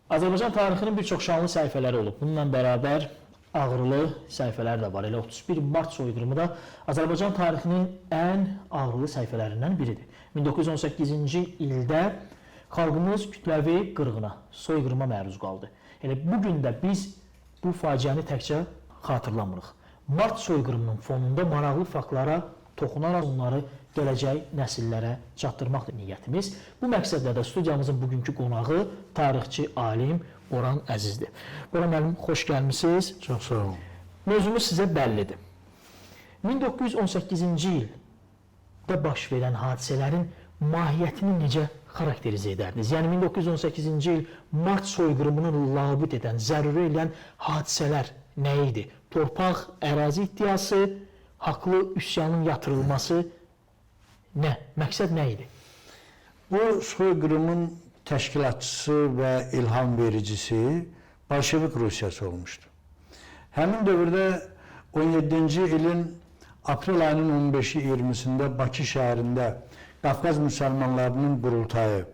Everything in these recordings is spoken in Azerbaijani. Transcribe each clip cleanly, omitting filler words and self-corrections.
Azərbaycan tarixinin bir çox şanlı səhifələri olub. Bununla bərabər ağrılı səhifələr də var. Elə 31 mart soyqırımı da Azərbaycan tarixinin ən ağrılı səhifələrindən biridir. 1918-ci ildə xalqımız kütləvi qırğına, soyqırıma məruz qaldı. Elə bugün də biz bu faciəni təkcə xatırlamırıq. Mart soyqırımının fonunda maraqlı faktlara toxunaraq onları gələcək nəsillərə çatdırmaqdır niyyətimiz. Bu məqsədlə də studiyamızın bugünkü qonağı tarixçi, alim Orhan Əzizdir. Orhan müəllim, xoş gəlmisiniz. Çox sağ olun. Mövzumuz sizə bəllidir. 1918-ci ildə baş verən hadisələrin mahiyyətini necə xarakterizə edərdiniz? Yəni 1918-ci il mart soyqırımını labüd edən, zəruri edən hadisələr nə idi? Torpaq, ərazi iddiası, haqlı üsyanın yatırılması nə? Məqsəd nə idi? Bu soyqırımın təşkilatçısı və ilham vericisi Bolşevik Rusiyası olmuşdu. Həmin dövrdə 17-ci ilin aprel ayının 15-i 20-sində Bakı şəhərində Qafqaz müsəlmanlarının qurultayı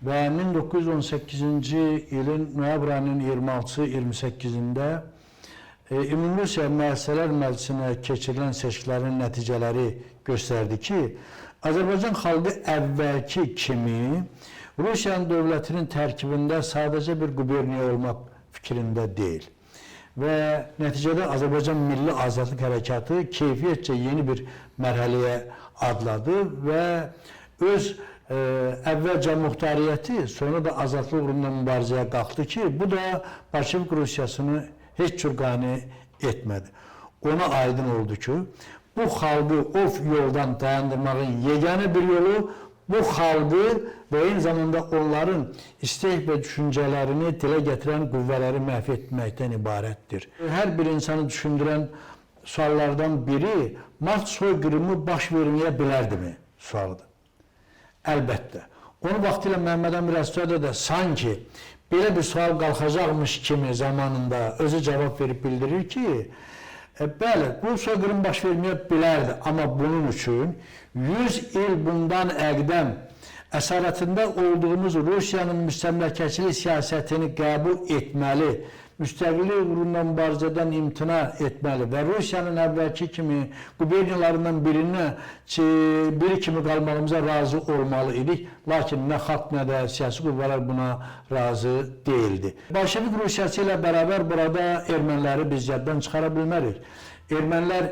və 1918-ci ilin noyabr ayının 26-sı 28-də Ümumi Rusiya Müəssisələr Məclisinə keçirilən seçkilərin nəticələri göstərdi ki, Azərbaycan xalqı əvvəlki kimi Rusiyanın dövlətinin tərkibində sadəcə bir quberniya olmaq fikrində deyil. Və nəticədə Azərbaycan Milli Azadlıq Hərəkatı keyfiyyətcə yeni bir mərhələyə adladı və öz əvvəlcə muxtariyyəti, sonra da azadlıq uğrunda mübarizəyə qalxdı ki, bu da Bolşevik Rusiyasını heç cür qane etmədi. Ona aydın oldu ki, bu xalqı o yoldan dayandırmağın yeganə bir yolu bu xalqı və eyni zamanda onların istək və düşüncələrini dilə gətirən qüvvələri məhv etməkdən ibarətdir. Hər bir insanı düşündürən suallardan biri mart soyqırımı baş verməyə bilərdimi sualıdır. Əlbəttə. Onu vaxtilə Məhəmməd Əmir Əstədə də sanki belə bir sual qalxacaqmış kimi zamanında özü cavab verib bildirir ki, bəli, bu soyqırım baş verməyə bilərdi, amma bunun üçün 100 il bundan əqdəm əsarətində olduğumuz Rusiyanın müstəmləkəçilik siyasətini qəbul etməli, müstəqillik uğrunda mübarizədən imtina etməli və Rusiyanın əvvəlki kimi quberniyalarından biri kimi qalmağımıza razı olmalı idik. Lakin nə xalq, nə də siyasi qüvvələr buna razı deyildi. Bolşevik Rusiyası ilə bərabər burada erməniləri biz yaddan çıxara bilmərik. Ermənilər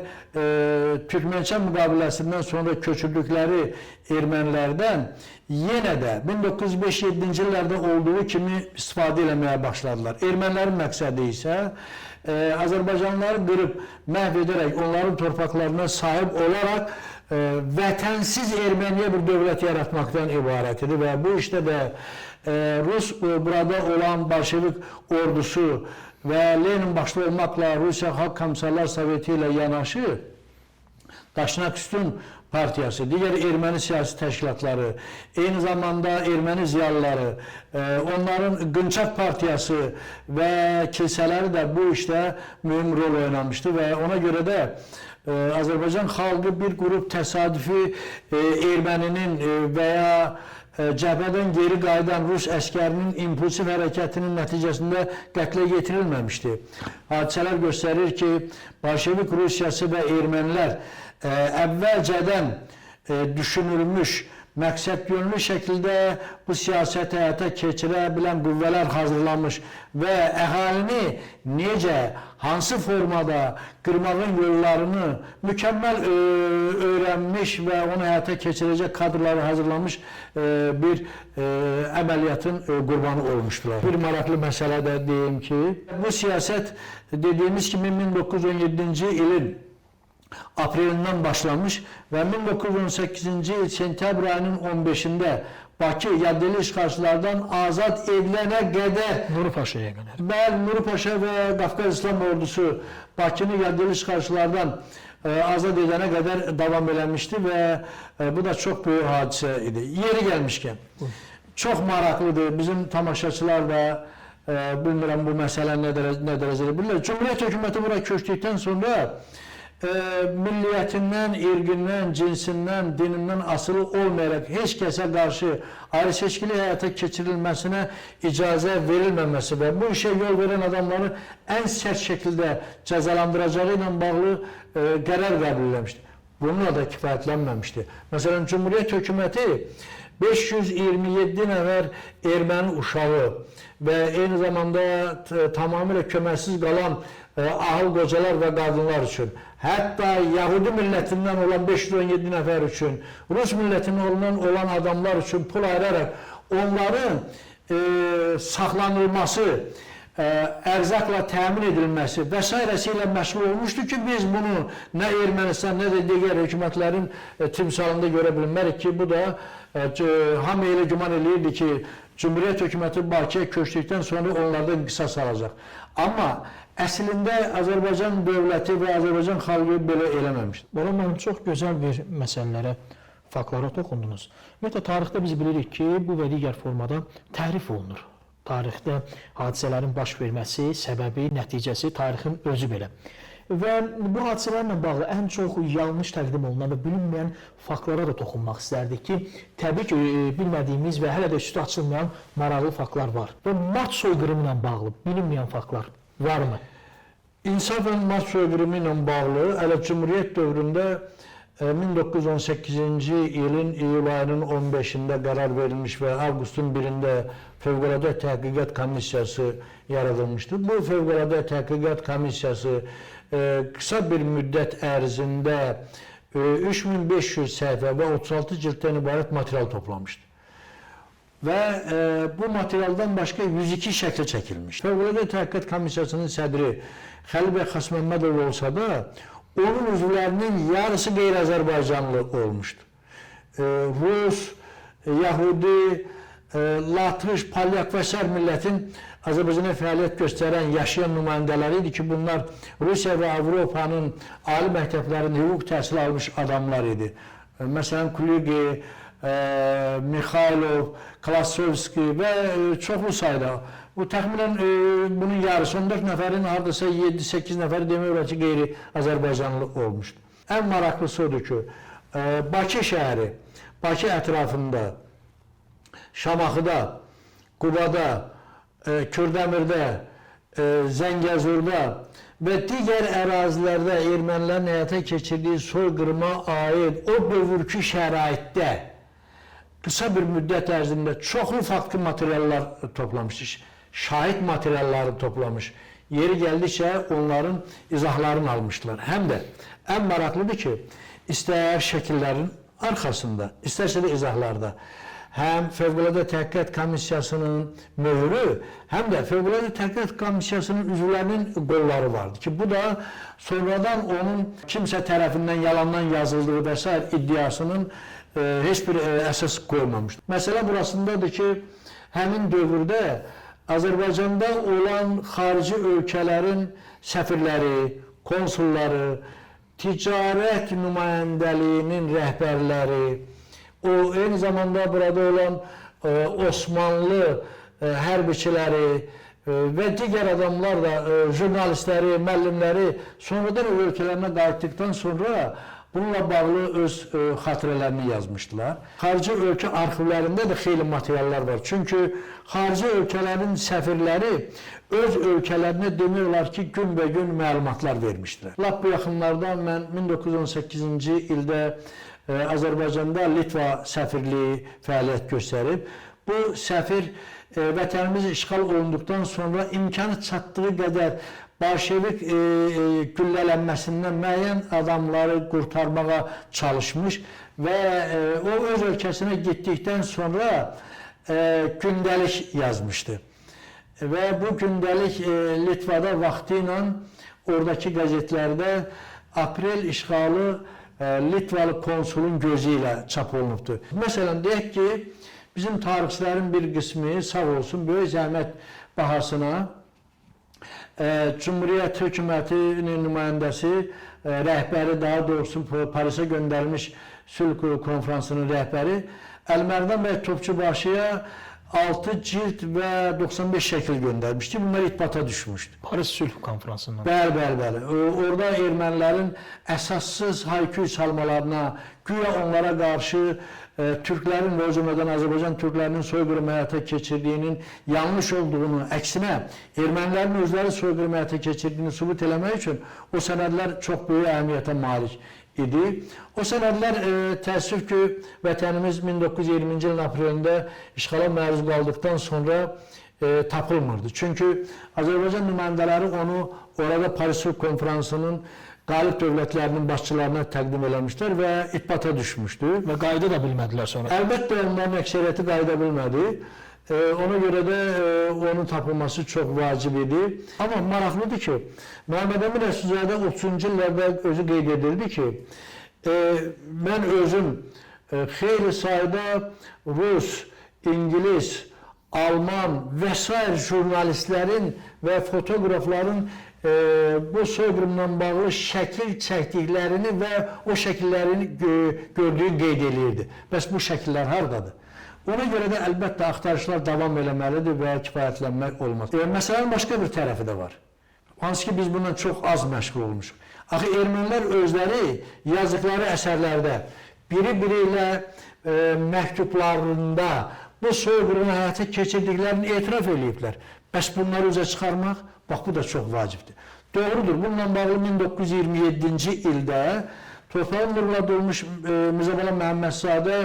Türkmençan müqaviləsindən sonra köçürdükləri ermənilərdən yenə də 1905-7-ci illərdə olduğu kimi istifadə eləməyə başladılar. Ermənilərin məqsədi isə Azərbaycanlıları qırıb məhv edərək onların torpaqlarına sahib olaraq vətənsiz Erməniyə bir dövlət yaratmaqdan ibarət idi və bu işdə də Rus burada olan Bolşevik ordusu və Lenin başlı olmaqla Rusiya Xalq Komissarlar Soveti ilə yanaşı Daşnaküstün partiyası, digər erməni siyasi təşkilatları, eyni zamanda erməni ziyalıları, onların Qınçaq partiyası və kilsələri də bu işdə mühüm rol oynamışdı və ona görə də Azərbaycan xalqı bir qrup təsadüfi erməninin və ya cəbhədən geri qayıdan Rus əskərinin impulsiv hərəkətinin nəticəsində qətlə yetirilməmişdi. Hadisələr göstərir ki, Bolşevik Rusiyası və ermənilər əvvəlcədən düşünülmüş, məqsədyönlü şəkildə bu siyasəti həyata keçirə bilən qüvvələr hazırlanmış və əhalini necə, hansı formada qırmağın yollarını mükəmməl öyrənmiş və onu həyata keçirəcək kadrları hazırlanmış bir əməliyyatın qurbanı olmuşdular. Bir maraqlı məsələ də deyim ki, bu siyasət dediyimiz kimi 1917-ci ilin aprelindən başlamış və 1918-ci il sentyabr ayının 15-də Bakı yaddeli işğalçılardan azad edilənə qədər Nuri Paşa'ya qədər. Bəli, Nuri Paşa və Qafqaz İslam ordusu Bakını yaddeli işğalçılardan azad edənə qədər davam eləmişdi və bu da çox böyük hadisə idi. Yeri gəlmişkən, çox maraqlıdır. Bizim tamaşaçılar da bilmirəm bu məsələ nə dərəcədə bilirlər. Cumhuriyyət hökuməti bura köçdükdən sonra milliyyətindən, irqindən, cinsindən, dinindən asılı olmayaraq heç kəsə qarşı ayrı seçkili həyata keçirilməsinə icazə verilməməsi və bu işə yol verən adamları ən sərt şəkildə cəzalandıracağı ilə bağlı qərar qəbul etmişdi. Bununla da kifayətlənməmişdi. Məsələn, Cumhuriyyət hökuməti 527 nəfər erməni uşağı və eyni zamanda tamamilə köməksiz qalan ahıl qocalar və qadınlar üçün, hətta Yahudi millətindən olan 517 nəfər üçün, Rus millətindən olan adamlar üçün pul ayıraraq onların saxlanılması, ərzaqla təmin edilməsi və s. ilə məşğul olmuşdu ki, biz bunu nə Ermənistan, nə də digər hökumətlərin timsalında görə bilmərik ki, bu da hamı elə güman eləyirdi ki, Cumhuriyyət hökuməti Bakıya köçdükdən sonra onlardan qisas alacaq. Amma əslində Azərbaycan dövləti və Azərbaycan xalqı belə eləməmişdir. Bora müəllim, çox gözəl bir məsələlərə, faktlara toxundunuz. Ümumiyyətlə, tarixdə biz bilirik ki, bu və digər formada təhrif olunur. Tarixdə hadisələrin baş verməsi, səbəbi, nəticəsi, tarixin özü belə. Və bu hadisələrlə bağlı ən çox yanlış təqdim olunan və bilinməyən faktlara da toxunmaq istərdik ki, təbii ki, bilmədiyimiz və hələ də üstü açılmayan maraqlı faktlar var. Və Mart soyqırımı ilə bağlı bilinməyən faktlar varmı? İnsafən Mart soyqırımı ilə bağlı hələ Cumhuriyyət dövründə 1918-ci ilin iyul ayının 15-də qərar verilmiş və avqustun 1-də Fövqəladə Təhqiqat Komissiyası yaradılmışdır. Bu Fövqəladə Təhqiqat Komissiyası qısa bir müddət ərzində 3500 səhifə və 36 cilddən ibarət material toplamışdır. Və bu materialdan başqa 102 şəkli çəkilmiş. Fövqəladə Təhqiqat Komissiyasının sədri Xəlil bəy Xasməmmədov olsa da, onun üzvlərinin yarısı qeyri-Azərbaycanlı olmuşdur. Rus, Yahudi, Latış, Polyak və s. millətin Azərbaycana fəaliyyət göstərən, yaşayan nümayəndələri idi ki, bunlar Rusiya və Avropanın ali məktəblərində hüquq təhsili almış adamlar idi. Məsələn, Kuligi, Mikhailov, Klasovski və çoxlu sayda. Bu təxminən bunun yarısı 14 nəfərin hardasa 7-8 nəfəri demək olar ki, qeyri-Azərbaycanlı olmuşdur. Ən maraqlısı odur ki, Bakı şəhəri, Bakı ətrafında, Şamaxıda, Qubada, Kürdəmirdə, Zəngəzurda və digər ərazilərdə ermənilərin həyata keçirdiyi soyqırıma aid o dövrki şəraitdə qısa bir müddət ərzində çoxlu faktlı materiallar toplamışdır. Şahid materialları toplamış. Yeri gəldikcə onların izahlarını almışdılar. Həm də ən maraqlıdır ki, istər şəkillərin arxasında, istərsə də izahlarda həm Fövqəladə Təhqiqat Komissiyasının möhrü, həm də Fövqəladə Təhqiqat Komissiyasının üzvlərinin qolları vardı ki, bu da sonradan onun kimsə tərəfindən yalandan yazıldığı və s. iddiasının heç bir əsas qoymamışdır. Məsələ burasındadır ki, həmin dövrdə Azərbaycanda olan xarici ölkələrin səfirləri, konsulları, ticarət nümayəndəliyinin rəhbərləri, eyni zamanda burada olan Osmanlı hərbiçiləri və digər adamlar da, jurnalistləri, müəllimləri sonradan o ölkələrinə qayıtdıqdan sonra bununla bağlı öz xatirələrini yazmışdılar. Xarici ölkə arxivlərində də xeyli materiallar var. Çünki xarici ölkələrin səfirləri öz ölkələrinə demək olar ki, günbəgün məlumatlar vermişdilər. Lap bu yaxınlardan mən 1918-ci ildə Azərbaycanda Litva səfirliyi fəaliyyət göstərib. Bu səfir vətənimiz işğal olunduqdan sonra imkanı çatdığı qədər Bolşevik güllələnməsindən müəyyən adamları qurtarmağa çalışmış və o öz ölkəsinə getdikdən sonra gündəlik yazmışdı. Və bu gündəlik Litvada vaxtı ilə oradakı qəzetlərdə aprel işğalı Litvalı konsulun gözü ilə çap olunubdur. Məsələn, deyək ki, bizim tarixçilərin bir qismi sağ olsun, böyük zəhmət bahasına Cumhuriyyət hökumətinin nümayəndəsi, rəhbəri, daha doğrusu Parisə göndərilmiş sülh konferansının rəhbəri Əlmərdan bəy Topçubaşıya 6 cilt və 95 şəkil göndərmişdi. Bunlar itibata düşmüşdü. Paris Sülh Konferansından. Bəli. Orada ermənilərin əsassız hayküy çalmalarına, güya onlara qarşı Türklərin və o cümlədən Azərbaycan Türklərinin soyqırım həyata keçirdiyinin yanlış olduğunu, əksinə ermənilərin özləri soyqırım həyata keçirdiyini sübut eləmək üçün o sənədlər çox böyük əhəmiyyətə malik idi. O sənədlər təəssüf ki, vətənimiz 1920-ci ilin aprelində işğala məruz qaldıqdan sonra tapılmırdı. Çünki Azərbaycan nümayəndələri onu orada Paris Sülh Konferansının qalib dövlətlərinin başçılarına təqdim eləmişlər və itibata düşmüşdü. Və qayıda da bilmədilər sonra. Əlbəttə onların əksəriyyəti qayıda bilmədi. Ona görə də onun tapılması çox vacib idi. Amma maraqlıdır ki, Məhəmməd Əmin Rəsulzadə 30-cu illərdə özü qeyd edirdi ki, mən özüm xeyli sayda Rus, İngilis, Alman və s. jurnalistlərin və fotoqrafların bu soyqırımla bağlı şəkil çəkdiklərini və o şəkillərini gördüyü qeyd edirdi. Bəs bu şəkillər hardadır? Ona görə də əlbəttə axtarışlar davam eləməlidir və kifayətlənmək olmaz. Məsələnin başqa bir tərəfi də var. Hansı ki biz bundan çox az məşğul olmuşuq. Axı ermənilər özləri yazdıqları əsərlərdə biri-biri ilə məktublarında bu soyqırımı həyata keçirdiklərini etiraf eləyiblər. Bəs bunları üzə çıxarmaq, bax bu da çox vacibdir. Doğrudur, bununla bağlı 1927-ci ildə Torpağın nurla dolmuş Mirzə Bala Məhəmmədzadə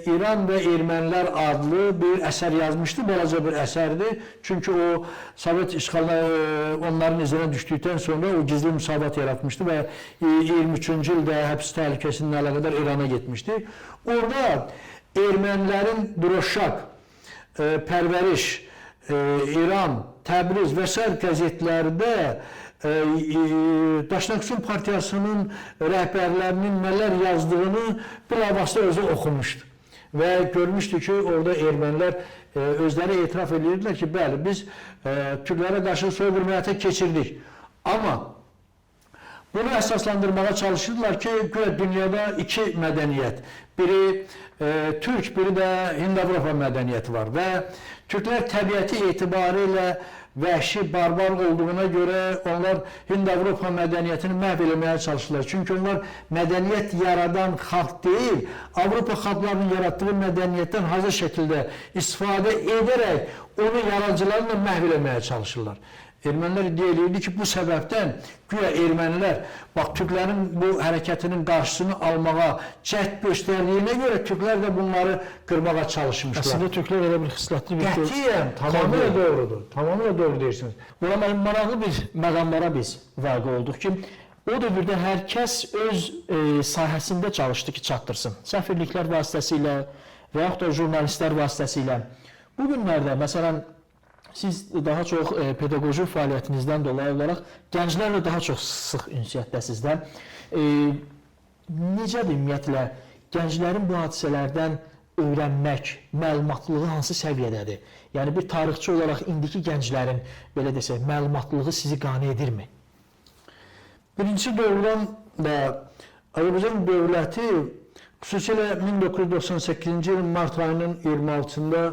İran və Ermənilər adlı bir əsər yazmışdı, balaca bir əsərdir. Çünki o Sovet işğalına onların izinə düşdükdən sonra o gizli müsavat yaratmışdı və 23-cü ildə həbs təhlükəsinin əlaqədar İrana getmişdi. Orada ermənilərin Droşak, Pərvəriş, İran, Təbriz və s. qəzetlərdə Daşnaqsun Partiyasının rəhbərlərinin nələr yazdığını bilavasitə özü oxumuşdu. Və görmüşdü ki, orada ermənilər özləri etiraf edirdilər ki, bəli, biz Türklərə qarşı soyqırım həyata keçirdik. Amma bunu əsaslandırmağa çalışırdılar ki, dünyada iki mədəniyyət, biri Türk, biri də Hind-Avropa mədəniyyəti var və Türklər təbiəti etibarilə vəhşi, barbar olduğuna görə onlar Hind-Avropa mədəniyyətini məhv eləməyə çalışırlar. Çünki onlar mədəniyyət yaradan xalq deyil, Avropa xalqlarının yaratdığı mədəniyyətdən hazır şəkildə istifadə edərək onu yaradıcılarla məhv eləməyə çalışırlar. Ermənilər iddia edirdi ki, bu səbəbdən güya ermənilər Türklərin bu hərəkətinin qarşısını almağa cəhd göstərdiyinə görə Türklər də bunları qırmağa çalışmışlar. Əslində Türklər elə bir xislətli bir qətiyyən, tamamilə doğrudur. Tamamilə doğru deyirsiniz. Buna maraqlı bir məqamlara biz vaqe olduq ki, o dövrdə hər kəs öz sahəsində çalışdı ki, çatdırsın. Səfirliklər vasitəsilə və yaxud da jurnalistlər vasitəsilə. Bu günlərdə, məsələn, siz daha çox pedaqoji fəaliyyətinizdən dolayı olaraq gənclərlə daha çox sıx ünsiyyətdəsiniz də. Necədir ümumiyyətlə gənclərin bu hadisələrdən öyrənmək, məlumatlılığı hansı səviyyədədir? Yəni bir tarixçi olaraq indiki gənclərin, belə desək, məlumatlılığı sizi qane edirmi? Birincisi doğrudan da Azərbaycan dövləti xüsusilə 1998-ci ilin mart ayının 26-sında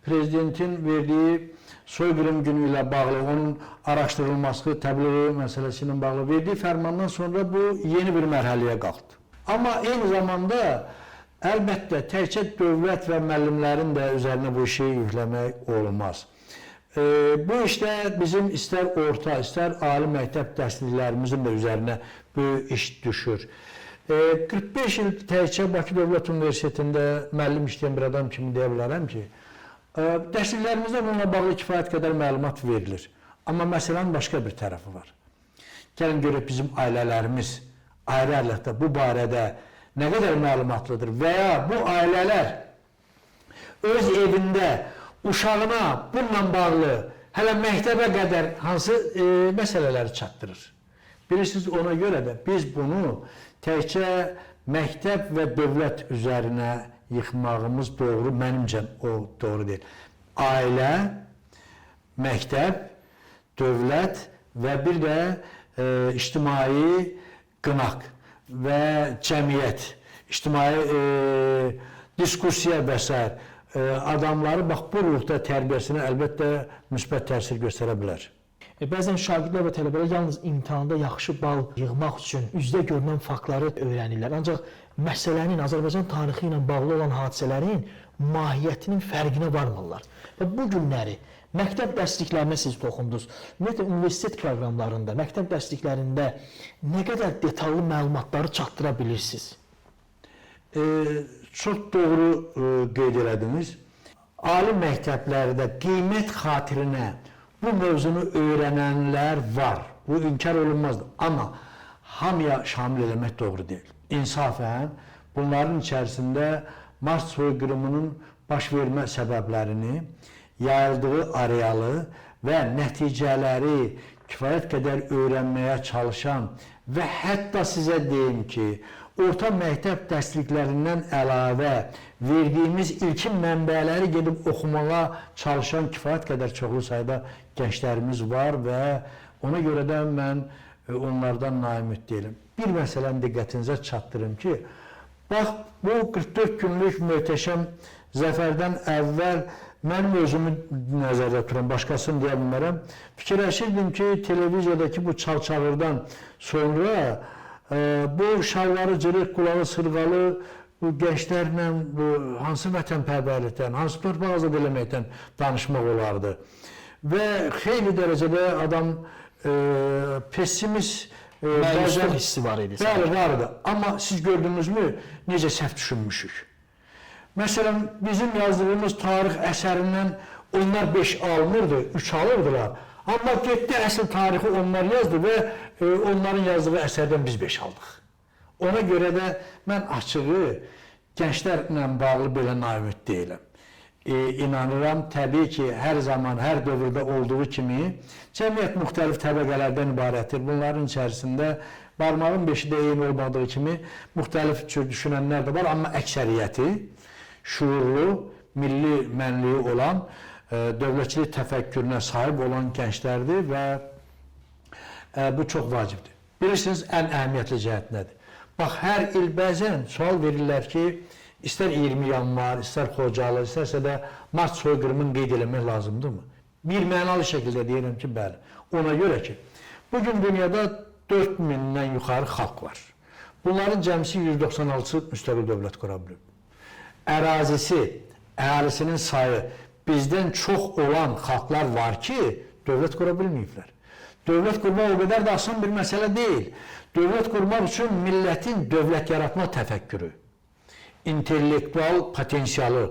prezidentin verdiyi soyqırım günü ilə bağlı, onun araşdırılması, təbliği məsələsi ilə bağlı verdiyi fərmandan sonra bu yeni bir mərhələyə qalxdı. Amma eyni zamanda əlbəttə təkcə dövlət və müəllimlərin də üzərinə bu işi yükləmək olmaz. Bu işdə bizim istər orta, istər ali məktəb dərsliklərimizin də üzərinə bu iş düşür. 45 il təkcə Bakı Dövlət Universitetində müəllim işləyən bir adam kimi deyə bilərəm ki, dərsliklərimizdə bununla bağlı kifayət qədər məlumat verilir. Amma məsələnin başqa bir tərəfi var. Gəlin görək bizim ailələrimiz ayrı-ayrılıqda bu barədə nə qədər məlumatlıdır və ya bu ailələr öz evində uşağına bununla bağlı hələ məktəbə qədər hansı məsələləri çatdırır. Bilirsiniz, ona görə də biz bunu təkcə məktəb və dövlət üzərinə yıxmağımız doğru, mənimcə o doğru deyil. Ailə, məktəb, dövlət və bir də ictimai qınaq və cəmiyyət, ictimai diskursiya və s. adamları bax bu ruhda tərbiyəsinə əlbəttə müsbət təsir göstərə bilər. Bəzən şagirdlər və tələbələr yalnız imtahanda yaxşı bal yığmaq üçün üzdə görünən faktları öyrənirlər. Ancaq məsələnin Azərbaycan tarixi ilə bağlı olan hadisələrin mahiyyətinin fərqinə varmırlar. Və bu günləri məktəb dərsliklərinə siz toxundunuz. Ümumiyyətlə, universitet proqramlarında, məktəb dərsliklərində nə qədər detallı məlumatları çatdıra bilirsiniz? Çox doğru qeyd elədiniz. Ali məktəblərdə qiymət xatirinə bu mövzunu öyrənənlər var. Bu inkar olunmazdır. Amma hamıya şamil eləmək doğru deyil. İnsafən bunların içərisində Mart soyqırımının baş vermə səbəblərini, yayıldığı arealı və nəticələri kifayət qədər öyrənməyə çalışan və hətta sizə deyim ki, orta məktəb dərsliklərindən əlavə verdiyimiz ilkin mənbələri gedib oxumağa çalışan kifayət qədər çoxlu sayda gənclərimiz var və ona görə də mən onlardan naimid deyiləm. Bir məsələni diqqətinizə çatdırım ki, bax, bu 44 günlük möhtəşəm zəfərdən əvvəl mənim özümü nəzərdə tuturam, başqasını deyə bilmərəm. Fikirləşirdim ki, televiziyadakı bu çal-çağırdan sonra bu şalvarı cırıq, qulağı sırğalı bu gənclərlə hansı vətənpərvərlikdən, hansı torpaq azad eləməkdən danışmaq olardı. Və xeyli dərəcədə adam pessimist Məyusluq hissi var idi. Bəli, vardı. Amma siz gördünüzmü necə səhv düşünmüşük? Məsələn, bizim yazdığımız tarix əsərindən onlar 5 almırdı, 3 alırdılar. Amma getdi əsl tarixi onlar yazdı və onların yazdığı əsərdən biz 5 aldıq. Ona görə də mən açığı gənclərlə bağlı belə naimid deyiləm. İnanıram, təbii ki, hər zaman, hər dövrdə olduğu kimi cəmiyyət müxtəlif təbəqələrdən ibarətdir. Bunların içərisində barmağın beşi də eyni olmadığı kimi müxtəlif düşünənlər də var, amma əksəriyyəti şuurlu, milli mənliyi olan, dövlətçilik təfəkkürünə sahib olan gənclərdir və bu çox vacibdir. Bilirsiniz, ən əhəmiyyətli cəhət nədir? Bax, hər il bəzən sual verirlər ki, İstər 20 yanvar, istər Xocalı, istərsə də Mart soyqırımını qeyd eləmək lazımdırmı? Bir mənalı şəkildə deyirəm ki, bəli. Ona görə ki, bugün dünyada 4000-dən yuxarı xalq var. Bunların cəmsi 196-sı müstəqil dövlət qura bilib. Ərazisi, əhalisinin sayı bizdən çox olan xalqlar var ki, dövlət qura bilməyiblər. Dövlət qurmaq o qədər də asan bir məsələ deyil. Dövlət qurmaq üçün millətin dövlət yaratma təfəkkürü, intellektual potensialı,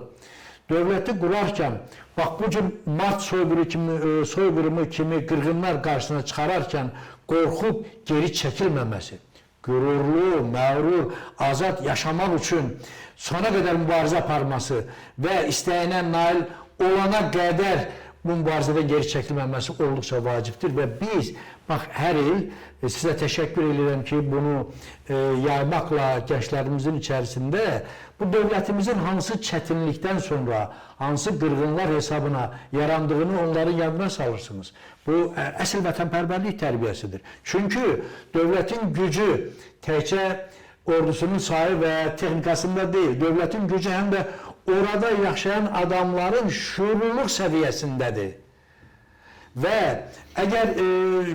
dövləti qurarkən, bax bu cür Mart soyqırımı kimi qırğınlar qarşısına çıxararkən qorxub geri çəkilməməsi, qürurlu, məğrur, azad yaşamaq üçün sona qədər mübarizə aparması və istəyinə nail olana qədər bu mübarizədən geri çəkilməməsi olduqca vacibdir və biz, bax, hər il sizə təşəkkür edirəm ki, bunu yaymaqla gənclərimizin içərisində bu dövlətimizin hansı çətinlikdən sonra, hansı qırğınlar hesabına yarandığını onların yadına salırsınız. Bu, əsl vətənpərvərlik tərbiyəsidir. Çünki dövlətin gücü təkcə ordusunun sayı və texnikasında deyil, dövlətin gücü həm də orada yaşayan adamların şuurluluq səviyyəsindədir. Və əgər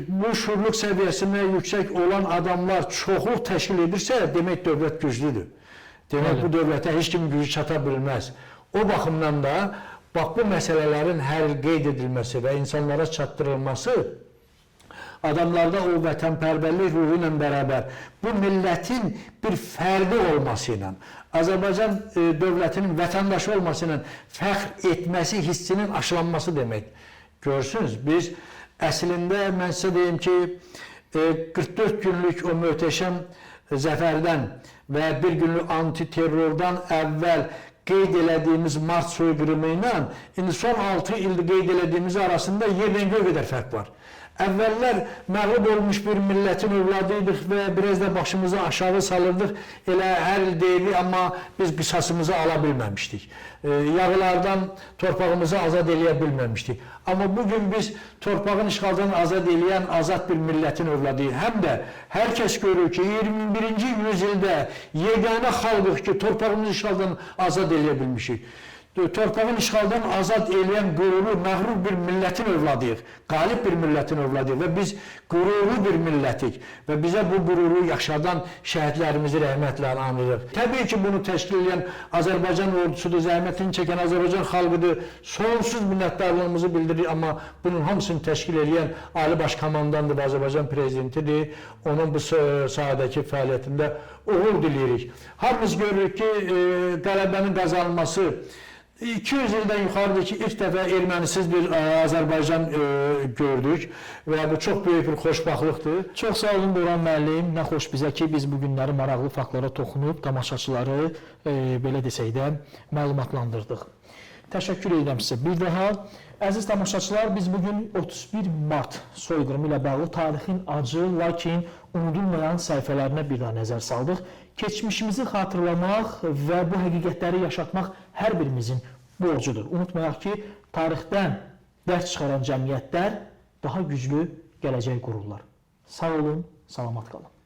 bu şuurluq səviyyəsində yüksək olan adamlar çoxluq təşkil edirsə, demək dövlət güclüdür. Demək bu dövlətə heç kimin gücü çata bilməz. O baxımdan da bax bu məsələlərin hər il qeyd edilməsi və insanlara çatdırılması adamlarda o vətənpərvərlik ruhu ilə bərabər bu millətin bir fərdi olması ilə, Azərbaycan dövlətinin vətəndaşı olması ilə fəxr etməsi hissinin aşılanması demək. Görsünüz, biz əslində, mən sizə deyim ki, 44 günlük o möhtəşəm zəfərdən və bir günlük antiterrordan əvvəl qeyd elədiyimiz Mart soyqırımı ilə indi son 6 ildir qeyd elədiyimiz arasında yerdən göy qədər fərq var. Əvvəllər məğlub olmuş bir millətin övladıydıq və biraz da başımızı aşağı salırdıq. Elə hər il deyilik, amma biz qisasımızı ala bilməmişdik. Yağılardan torpağımızı azad eləyə bilməmişdik. Amma bugün biz torpağın işğaldan azad eləyən azad bir millətin övladıyıq. Həm də hər kəs görür ki, 21-ci yüzildə yeganə xalqıq ki, torpağımızı işğaldan azad eləyə bilmişik. torpağın işğaldan azad edən qürurlu, məğrur bir millətin övladıyıq, qalib bir millətin övladıyıq və biz qürurlu bir millətik və bizə bu qüruru yaşadan şəhidlərimizi rəhmətlə anırıq. Təbii ki, bunu təşkil edən Azərbaycan ordusudur, zəhmətini çəkən Azərbaycan xalqıdır, sonsuz minnətdarlığımızı bildiririk, amma bunun hamısını təşkil edən Ali Baş Komandandır və Azərbaycan Prezidentidir, onun bu sahədəki fəaliyyətində uğur diləyirik. Hamımız görürük ki, qələbənin qazanılması 200 ildən yuxarıdır ki, ilk dəfə ermənisiz bir Azərbaycan gördük və bu çox böyük bir xoşbaxtlıqdır. Çox sağ olun Boran müəllim. Nə xoş bizə ki, biz bu günləri maraqlı faktlara toxunub, tamaşaçıları belə desək də məlumatlandırdıq. Təşəkkür edirəm sizə. Bir daha, əziz tamaşaçılar, biz bugün 31 Mart soyqırımı ilə bağlı tarixin acı, lakin unudulmayan səhifələrinə bir daha nəzər saldıq. Keçmişimizi xatırlamaq və bu həqiqətləri yaşatmaq hər birimizin borcudur. Unutmayaq ki, tarixdən dərs çıxaran cəmiyyətlər daha güclü gələcək qururlar. Sağ olun, salamat qalın.